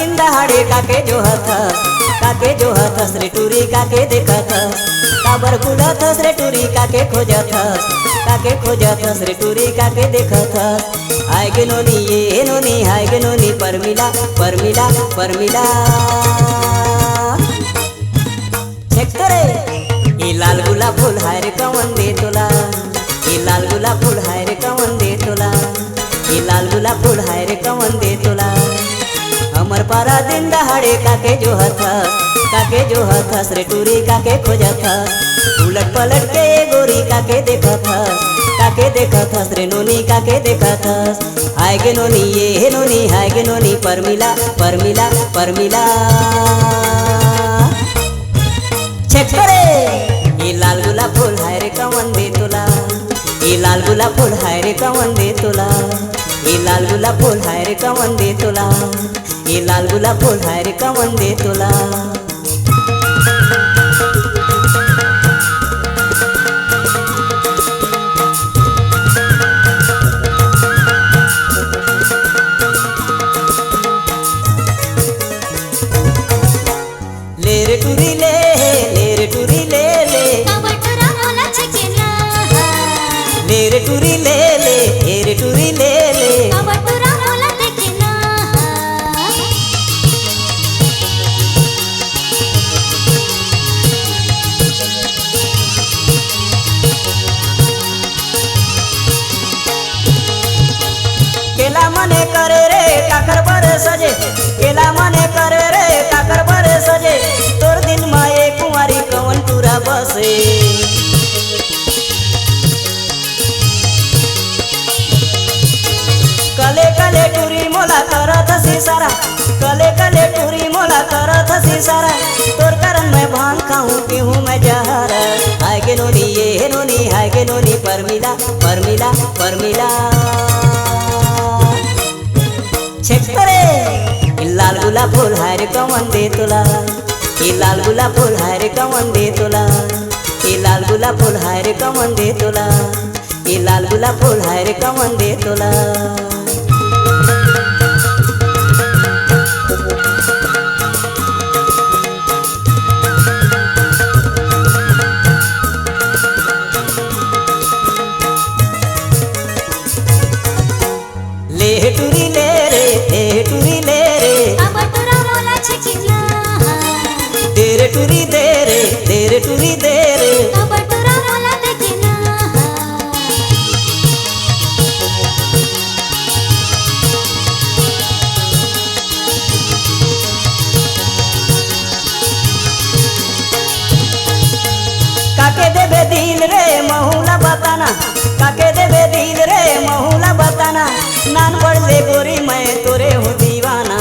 दिन दहाड़े काके जो हथस रे टूरी काके देखथस काबर बुलथस रे टूरी काके खोजथस रे टूरी काके देखथस आय गे नोनी ये नोनी हाय गे नोनी परमिला परमिला परमिला छेक रे ये लाल गुलाब फूल हाय रे कवन दे तोला ये लाल गुलाब फूल हाय रे कवन दे तोला ये लाल गुलाब फूल हाय रे कवन दे तोला हमर पारा दिन दहाड़े काके जो हथस रे टूरी काके खोजथस उलट पलट के ये गोरी काके देखथस रे नोनी काके देखथस हाय गे नोनी ये नोनी हाय गे नोनी परमिला परमिला परमिला छेक रे ये लाल गुलाब फूल हाय रे कवन दे तोला ये लाल गुलाब फूल हाय रे कवन दे तोला ये लाल गुलाब फूल हाय रे कवन दे तोला ये लाल गुलाब फूल हाय रे कवन दे तोला ले रे टूरी ले रे टूरी ले कबटरा मोला छकेला ले रे टूरी ले रे टूरी ले कबटरा मोला देखेला केला मने करे रे काकर बर सजे केला मने करे रे काकर बर सजे तोर दिन माए कुंवारी कवन टूरा बसे कले कले टूरी मोला करत सिसारा कले कले टूरी मोला करत सिसारा तोर कारण मैं भांग खाऊं पीहूं मैं जहर हाय गे नोनी ये नोनी हाय गे नोनी परमिला परमिला परमिला छेक रे ये लाल गुलाब फूल हाय रे कवन दे तोला ये लाल गुलाब फूल हाय रे कवन दे तोला ये लाल गुलाब फूल हाय रे कवन दे तोला ये लाल गुलाब फूल हाय रे कवन दे तोला ले टूरी ले टूरी ले कबटरा मोला छकेला दे रे टूरी दे रे टूरी दे कबटरा मोला देखेला काके देबे दिल रे महुला बताना काके देबे दिल रे महुला बताना नान पड़ ले गोरी मैं तोरे हूँ दीवाना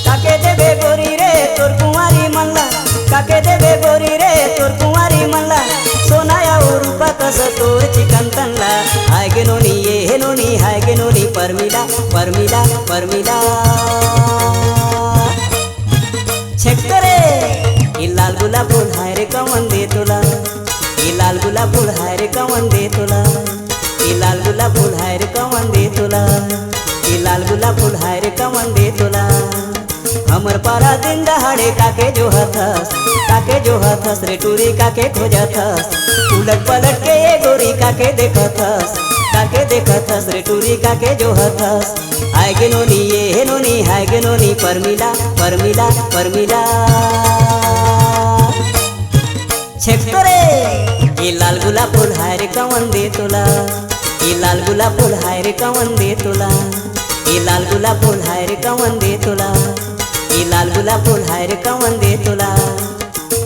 काके देबे गोरी रे तोर कुंवारी मनला काके देबे गोरी रे तोर कुंवारी मनला सोनाया ओ रूपा कस तोर चिकन तनला हाय गे नोनी ये नोनी हाय गे नोनी परमिला परमिला परमिला छेक रे ये लाल गुलाब फूल हाय रे कवन दे तोला ये लाल गुलाब फूल हाय रे कवन दे तोला ये लाल गुलाब फूल हाय रे कवन दे तोला ये लाल गुलाब फूल हाय रे कवन दे तोला हमर पारा दिन दहाड़े काके जो हथस रे टूरी काके खोजथस उलट पलट के ये गोरी काके देखथस रे टूरी काके जो हथस हाय गे नोनी ये नोनी हाय गे नोनी परमिला परमिला परमिला छेक रे ये लाल गुलाब फूल हाय रे कवन दे तोला ये लाल गुलाब फूल हाय रे कवन दे तोला ये लाल गुलाब फूल हाय रे कवन दे तोला ये लाल गुलाब फूल हाय रे कवन दे तोला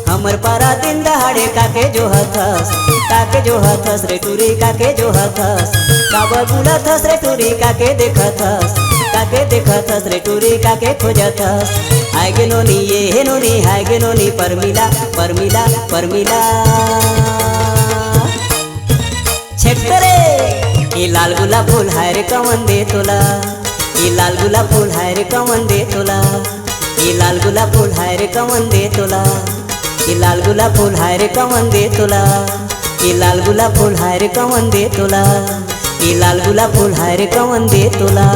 हमर पारा दिन दहाड़े काके जो हथस रे टूरी काके जो हथस काबर बुलथस रे टूरी काके देखथस रे टूरी काके खोजथस हाय गे नोनी ये नोनी हाय गे नोनी परमिला परमिला परमिला छेक रे ये लाल गुलाब फूल हाय रे कवन दे तोला ये लाल गुलाब फूल हाय रे कवन दे तोला ये लाल गुलाब फूल हाय रे कवन दे तोला ये लाल गुलाब फूल हाय रे कवन दे तोला ये लाल गुलाब फूल हाय रे कवन दे तोला ई लाल गुलाब फूल हाय रे कवन दे तुला